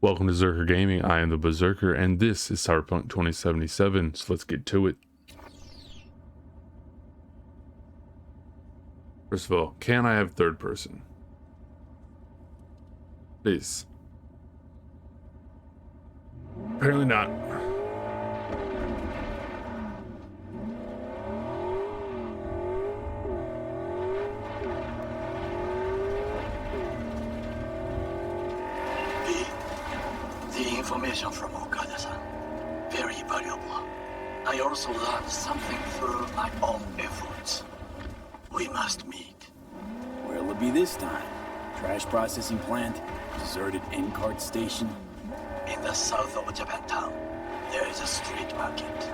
Welcome to Zerker Gaming. I am the Berserker, and this is Cyberpunk 2077. So let's get to it. First of all, can I have third person? Please. Apparently not. The information from Okada-san, very valuable. I also learned something through my own efforts. We must meet. Where'll it be this time? Trash processing plant? Deserted N-cart station? In the south of Japantown, there is a street market.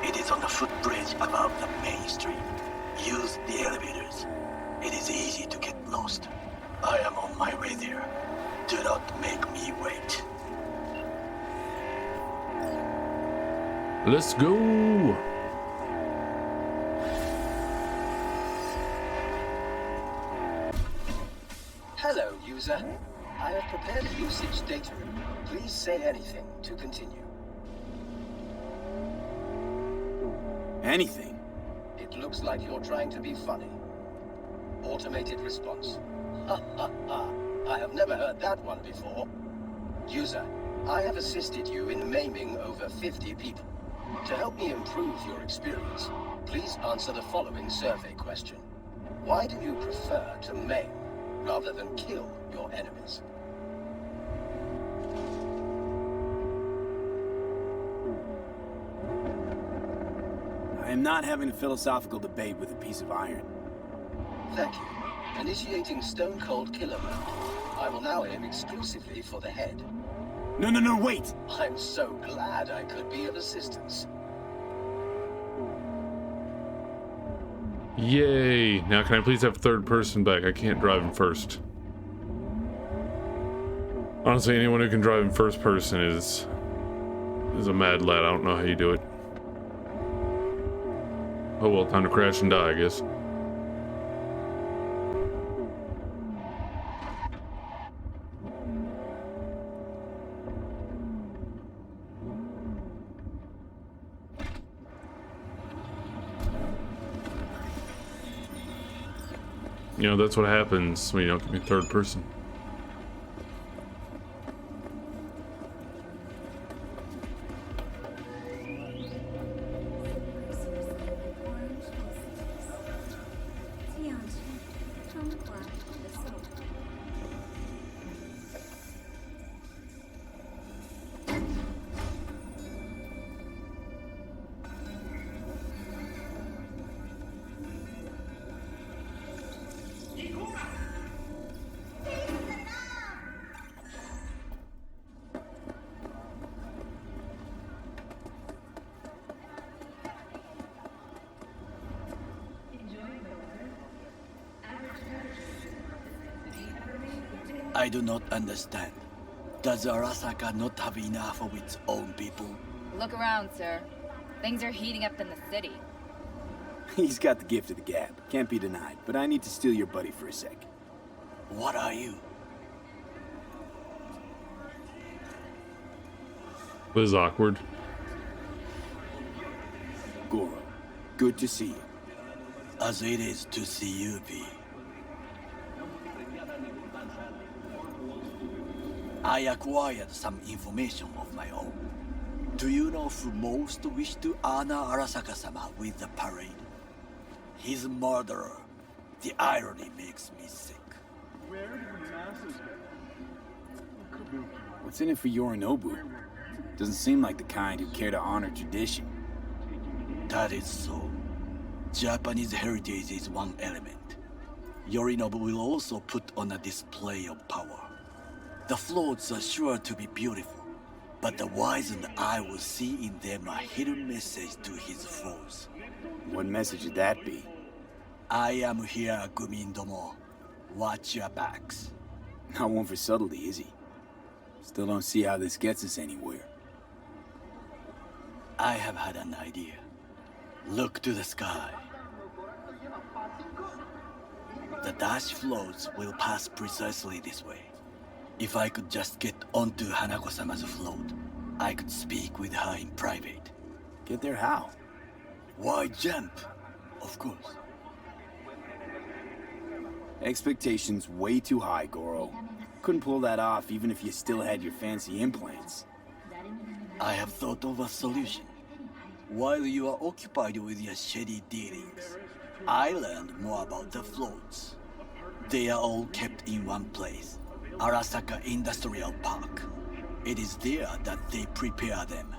It is on the footbridge above the main street. Use the elevators. It is easy to get lost. I am on my way there. Do not make me wait. Let's go. Hello, user. I have prepared a usage data room. Please say anything to continue. Anything? It looks like you're trying to be funny. Automated response. Ha ha ha. I have never heard that one before. User, I have assisted you in maiming over 50 people. To help me improve your experience, please answer the following survey question. Why do you prefer to maim rather than kill your enemies? I am not having a philosophical debate with a piece of iron. Thank you. Initiating Stone Cold Killer mode. I will now aim exclusively for the head. No, wait! I'm so glad I could be of assistance. Yay. Now can I please have third person back? I can't drive in first. Honestly, anyone who can drive in first person is a mad lad. I don't know how you do it. Oh well, time to crash and die, I guess. You know, that's what happens when you don't give me third person. I do not understand. Does Arasaka not have enough of its own people? Look around, sir. Things are heating up in the city. He's got the gift of the gab. Can't be denied, but I need to steal your buddy for a sec. What are you? This is awkward. Goro, good to see you. As it is to see you, V. I acquired some information of my own. Do you know who most wish to honor Arasaka-sama with the parade? His murderer. The irony makes me sick. What's in it for Yorinobu? Doesn't seem like the kind who care to honor tradition. That is so. Japanese heritage is one element. Yorinobu will also put on a display of power. The floats are sure to be beautiful, but the wizened eye will see in them a hidden message to his foes. What message would that be? I am here, Gumindomo. Watch your backs. Not one for subtlety, is he? Still don't see how this gets us anywhere. I have had an idea. Look to the sky. The dash floats will pass precisely this way. If I could just get onto Hanako-sama's float, I could speak with her in private. Get there how? Why jump? Of course. Expectations way too high, Goro. Couldn't pull that off even if you still had your fancy implants. I have thought of a solution. While you are occupied with your shady dealings, I learned more about the floats. They are all kept in one place, Arasaka Industrial Park. It is there that they prepare them.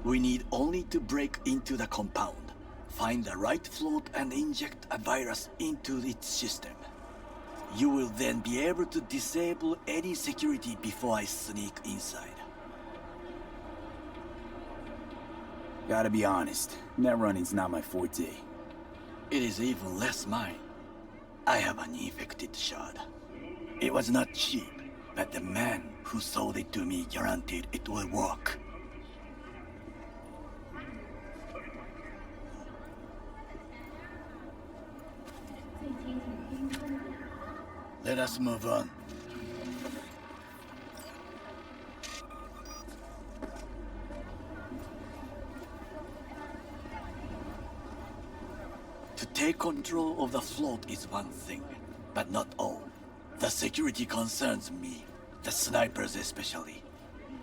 We need only to break into the compound, find the right float and inject a virus into its system. You will then be able to disable any security before I sneak inside. Gotta be honest, net running's not my forte. It is even less mine. I have an infected shard. It was not cheap, but the man who sold it to me guaranteed it will work. Let us move on. To take control of the float is one thing, but not all. The security concerns me, the snipers especially.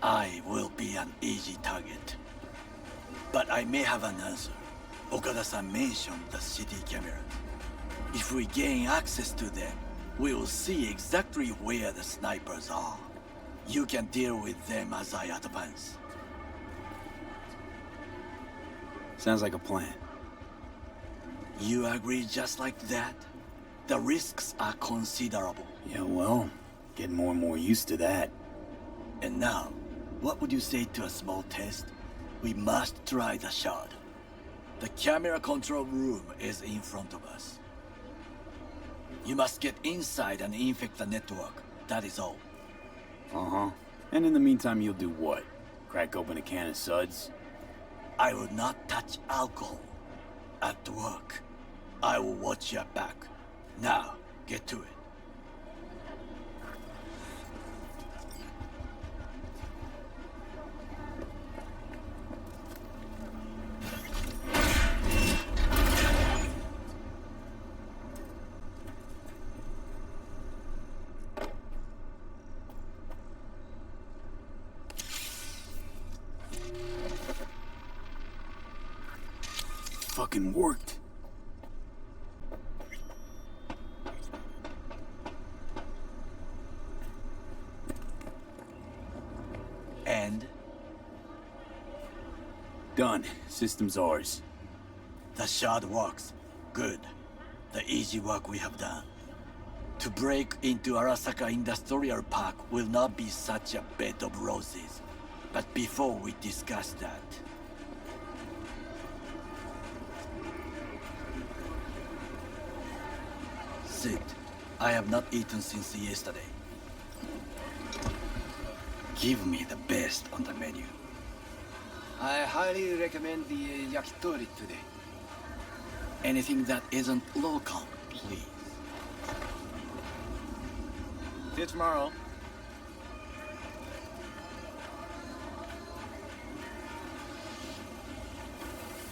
I will be an easy target. But I may have an answer. Okada-san mentioned the city cameras. If we gain access to them, we will see exactly where the snipers are. You can deal with them as I advance. Sounds like a plan. You agree just like that? The risks are considerable. Yeah, well, getting more and more used to that. And now, what would you say to a small test? We must try the shard. The camera control room is in front of us. You must get inside and infect the network. That is all. Uh-huh. And in the meantime, you'll do what? Crack open a can of suds? I will not touch alcohol. At work, I will watch your back. Now, get to it. Fucking worked. And Done. System's ours. the shard works. Good. The easy work we have done. To break into Arasaka Industrial Park will not be such a bed of roses. But before we discuss that, sit. I have not eaten since yesterday. Give me the best on the menu. I highly recommend the yakitori today. Anything that isn't local, please. See you tomorrow.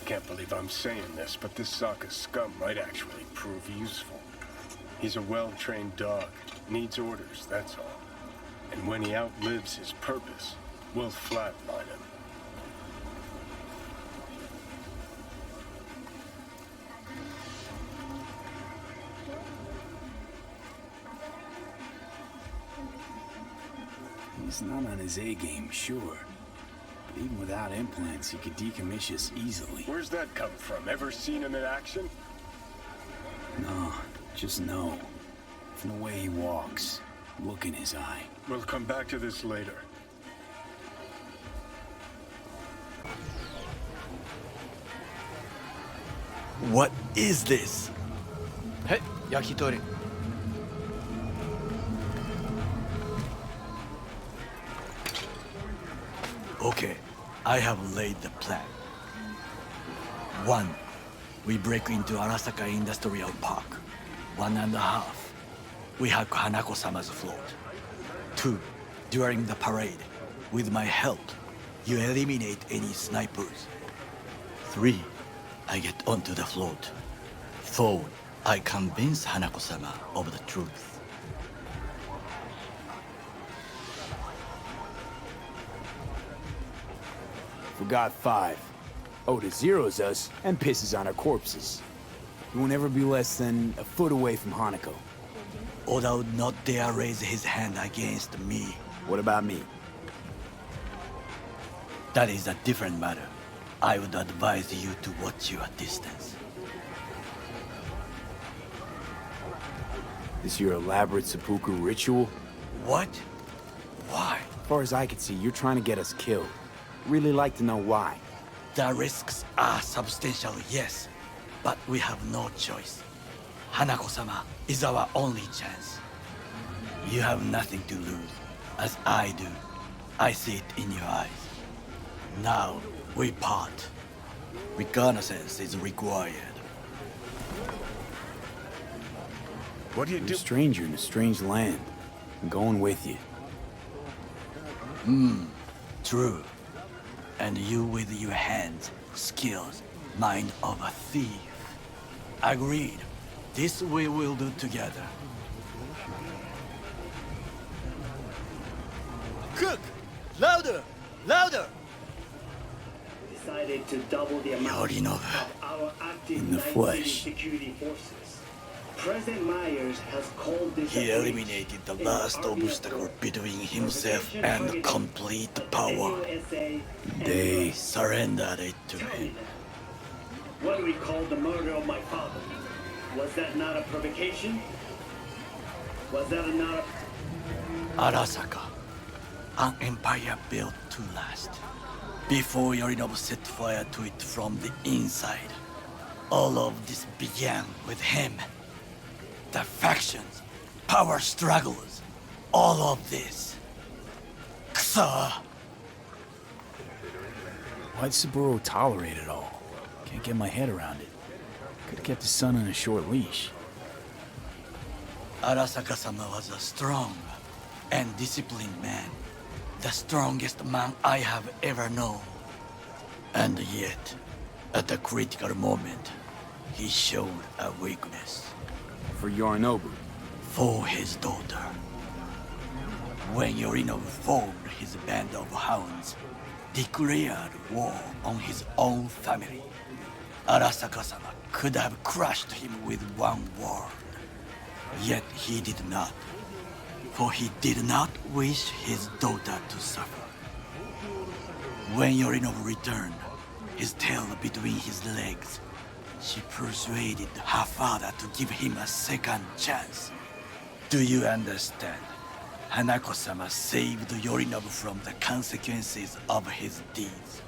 Can't believe I'm saying this, but this Sokka scum might actually prove useful. He's a well-trained dog, needs orders, that's all. And when he outlives his purpose, we'll flatline him. He's not on his A-game, sure. But even without implants, he could decommission us easily. Where's that come from? Ever seen him in action? No, just know. From the way he walks, look in his eye. We'll come back to this later. What is this? Hey, yakitori. Okay, I have laid the plan. 1. We break into Arasaka Industrial Park. 1.5. We hack Hanako-sama's float. 2. During the parade, with my help, you eliminate any snipers. 3. I get onto the float. 4. I convince Hanako-sama of the truth. Forgot 5. Oda zeros us and pisses on our corpses. He won't ever be less than a foot away from Hanako. Oda would not dare raise his hand against me. What about me? That is a different matter. I would advise you to watch your distance. This your elaborate seppuku ritual? What? Why? As far as I can see, you're trying to get us killed. Really like to know why. The risks are substantial, yes, but we have no choice. Hanako-sama is our only chance. You have nothing to lose, as I do. I see it in your eyes. Now, we part. Reconnaissance is required. What do you You're do? a stranger in a strange land. I'm going with you. True. And you with your hands, skills, mind of a thief. Agreed. This we will do together. Cook! Louder! Louder! Decided to double the amount Yorinobu. of our active In the night flesh. security forces. President Myers has called this He a breach eliminated the in last Army obstacle Accord. between himself and complete power. AUSA and They Surrendered it to Tell me him. now, what we call the murder of my father. Was that not a provocation? Was that not a... Arasaka, an empire built to last. Before Yorinobu set fire to it from the inside, all of this began with him. The factions, power struggles, all of this. Kusa! Why'd Saburo tolerate it all? Can't get my head around it. Could've kept his son on a short leash. Arasaka-sama was a strong and disciplined man. The strongest man I have ever known. And yet, at a critical moment, he showed a weakness. For Yorinobu. For his daughter. When Yorinobu formed his band of hounds, declared war on his own family, Arasaka-sama could have crushed him with one word. Yet he did not, for he did not wish his daughter to suffer. When Yorinobu returned, his tail between his legs, she persuaded her father to give him a second chance. Do you understand? Hanako-sama saved Yorinobu from the consequences of his deeds.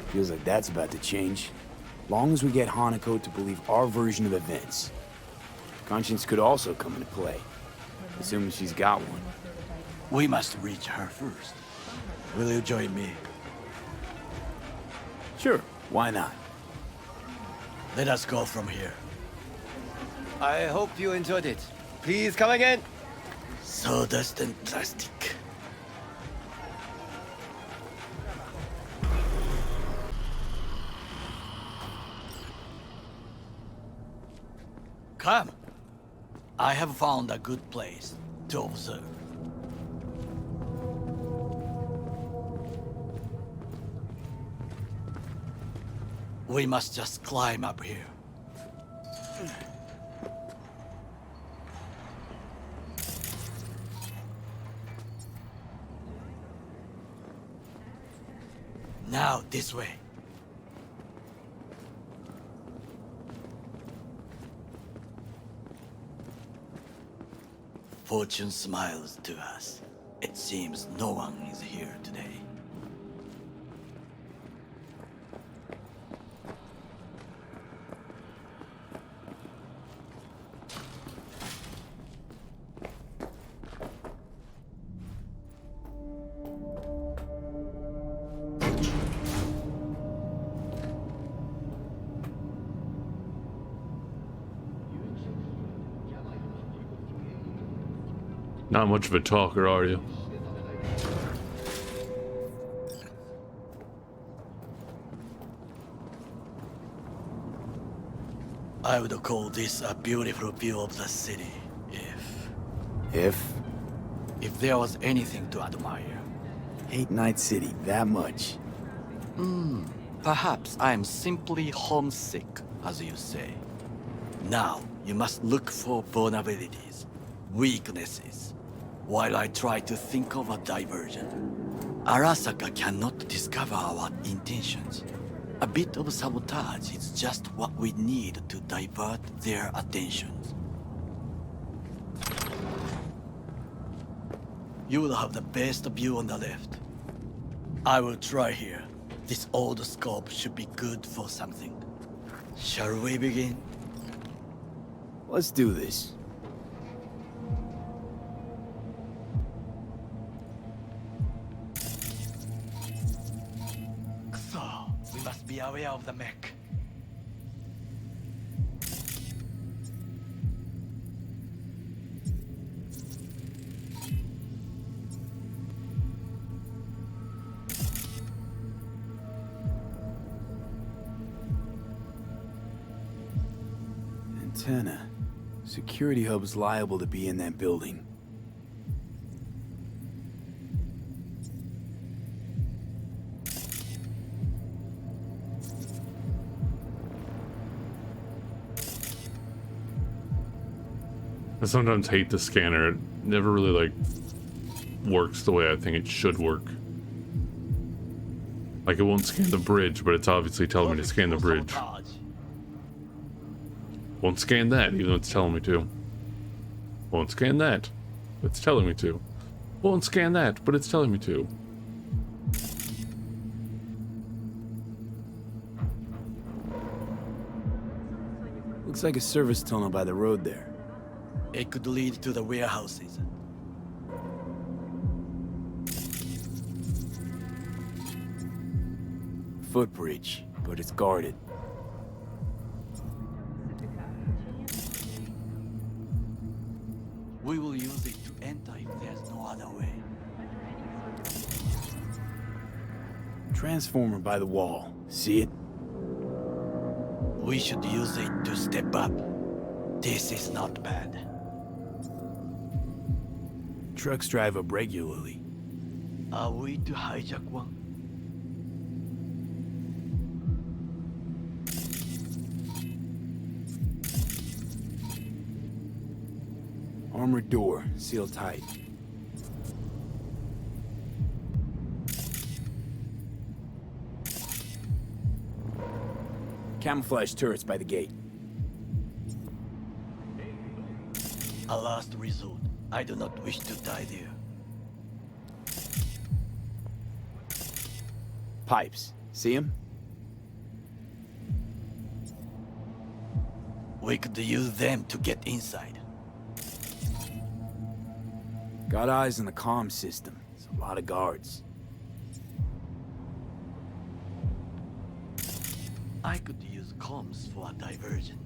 Feels like that's about to change. Long as we get Hanako to believe our version of events. Conscience could also come into play, assuming she's got one. We must reach her first. Will you join me? Sure, why not? Let us go from here. I hope you enjoyed it. Please come again. Sawdust and plastic. Come. I have found a good place to observe. We must just climb up here. Now, this way. Fortune smiles to us. It seems no one is here today. Not much of a talker, are you? I would call this a beautiful view of the city, If? if there was anything to admire. Hate Night City that much. Perhaps I am simply homesick, as you say. Now, you must look for vulnerabilities, weaknesses, while I try to think of a diversion. Arasaka cannot discover our intentions. A bit of sabotage is just what we need to divert their attentions. You will have the best view on the left. I will try here. This old scope should be good for something. Shall we begin? Let's do this. So, we must be aware of the mech. Antenna. Security hub's liable to be in that building. I sometimes hate the scanner. It never really, like, works the way I think it should work. Like, it won't scan the bridge, but it's obviously telling me to scan the bridge. Won't scan that, even though it's telling me to. Won't scan that, but it's telling me to. Won't scan that, but it's telling me to. Looks like a service tunnel by the road there. It could lead to the warehouses. Footbridge, but it's guarded. We will use it to enter if there's no other way. Transformer by the wall. See it? We should use it to step up. This is not bad. Trucks drive up regularly. Are we to hijack one? Armored door, sealed tight. Camouflage turrets by the gate. A last resort. I do not wish to die there. Pipes. See them? We could use them to get inside. Got eyes on the comm system. It's a lot of guards. I could use comms for a diversion.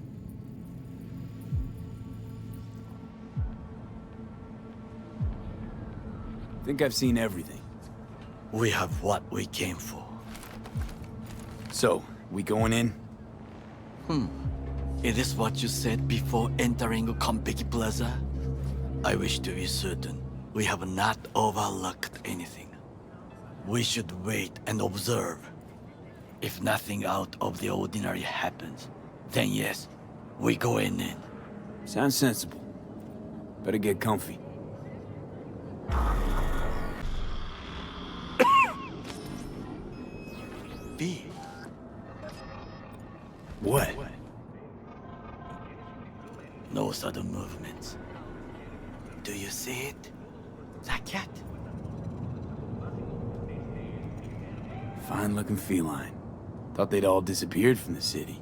Think I've seen everything. We have what we came for. So, we going in? It is what you said before entering Konpeki Plaza? I wish to be certain we have not overlooked anything. We should wait and observe. If nothing out of the ordinary happens, then yes, we go in. Sounds sensible. Better get comfy. B. What? No sudden movements. Do you see it? That cat? Fine-looking feline. Thought they'd all disappeared from the city.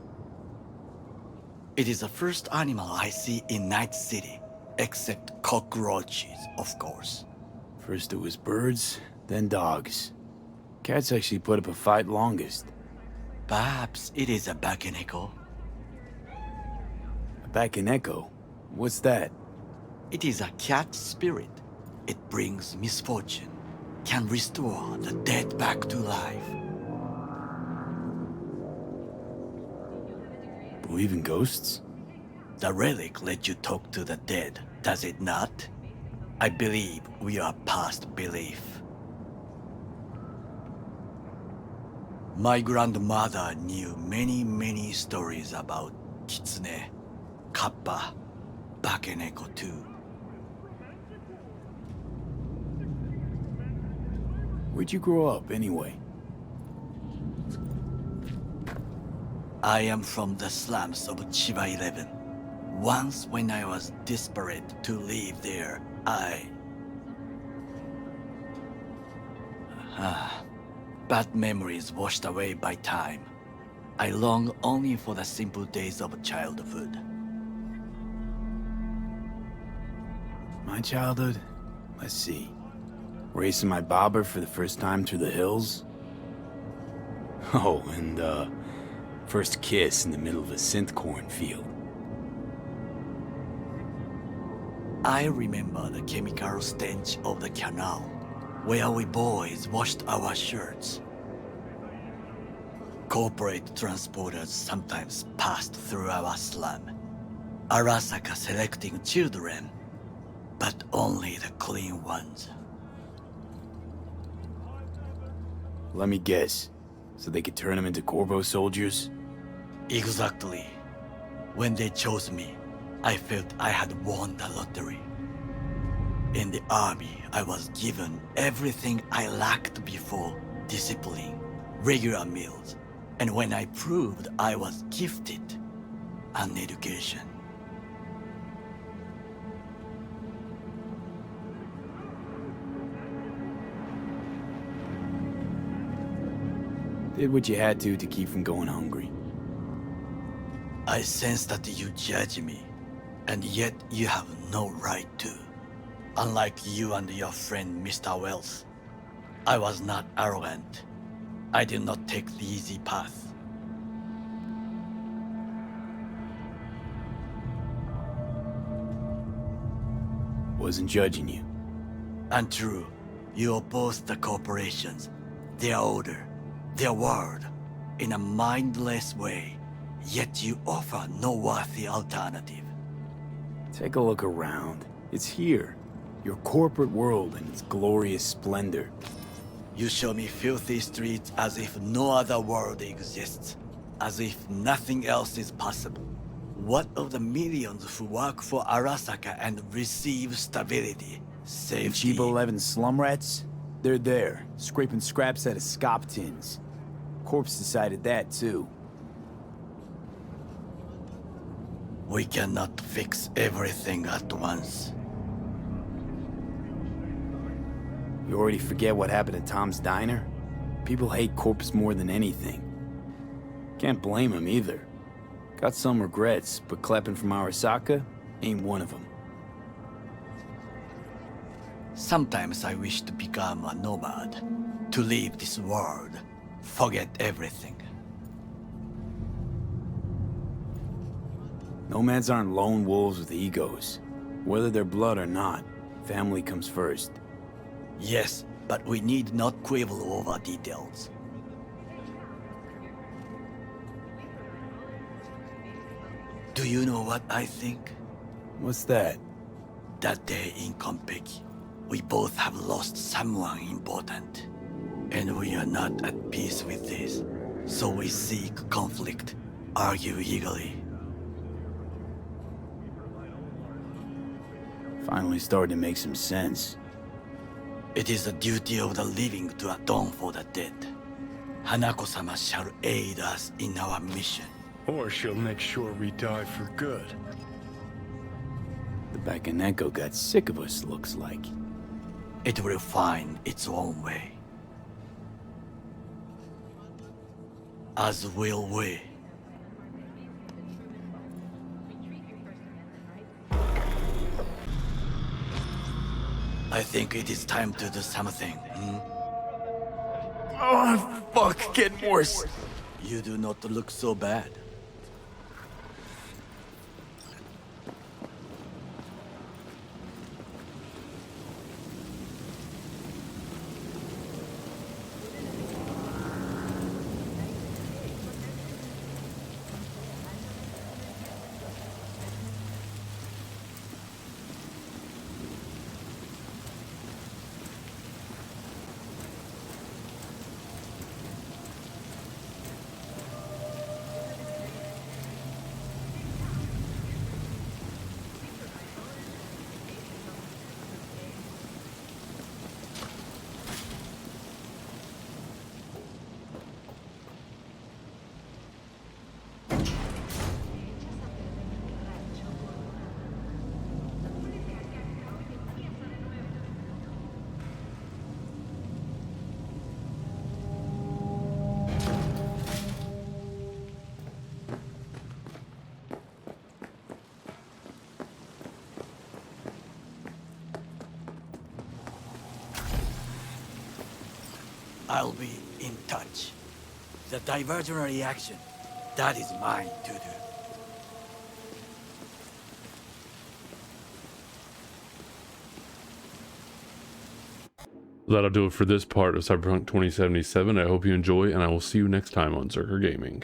It is the first animal I see in Night City, except cockroaches, of course. First it was birds, then dogs. Cats actually put up a fight longest. Perhaps it is a Bakeneko. A Bakeneko? What's that? It is a cat spirit, It brings misfortune, can restore the dead back to life. Believe in ghosts? The relic let you talk to the dead, does it not? I believe we are past belief. My grandmother knew many stories about Kitsune, Kappa, Bakeneko too. Where'd you grow up, anyway? I am from the slums of Chiba 11. Once when I was desperate to live there, bad memories washed away by time. I long only for the simple days of childhood. My childhood? Let's see. Racing my bobber for the first time through the hills? Oh, and, first kiss in the middle of a synth cornfield. I remember the chemical stench of the canal, where we boys washed our shirts. Corporate transporters sometimes passed through our slum. Arasaka selecting children, but only the clean ones. Let me guess. So they could turn them into Corvo soldiers? Exactly. When they chose me, I felt I had won the lottery. In the army, I was given everything I lacked before: discipline, regular meals, and when I proved I was gifted, an education. Did what you had to keep from going hungry. I sense that you judge me, and yet you have no right to. Unlike you and your friend Mr. Wells, I was not arrogant. I did not take the easy path. Wasn't judging you. Untrue. You oppose the corporations, their order, their word, in a mindless way, yet you offer no worthy alternative. Take a look around. It's here. Your corporate world in its glorious splendor. You show me filthy streets as if no other world exists, as if nothing else is possible. What of the millions who work for Arasaka and receive stability, safety? Chiba 11 slum rats? They're there, scraping scraps out of scop tins. Corpse decided that, too. We cannot fix everything at once. You already forget what happened at Tom's Diner? People hate Corpse more than anything. Can't blame him either. Got some regrets, but clapping from Arasaka ain't one of them. Sometimes I wish to become a nomad, to leave this world, forget everything. Nomads aren't lone wolves with egos. Whether they're blood or not, family comes first. Yes, but we need not quibble over details. Do you know what I think? What's that? That day in Konpeki, we both have lost someone important. And we are not at peace with this. So we seek conflict, argue eagerly. Finally starting to make some sense. It is the duty of the living to atone for the dead. Hanako-sama shall aid us in our mission. Or she'll make sure we die for good. The Bakeneko got sick of us, looks like. It will find its own way. As will we. I think it is time to do something. Oh, fuck, getting worse. You do not look so bad. I'll be in touch. The diversionary action, that is mine to do. That'll do it for this part of Cyberpunk 2077. I hope you enjoy, and I will see you next time on Zerker Gaming.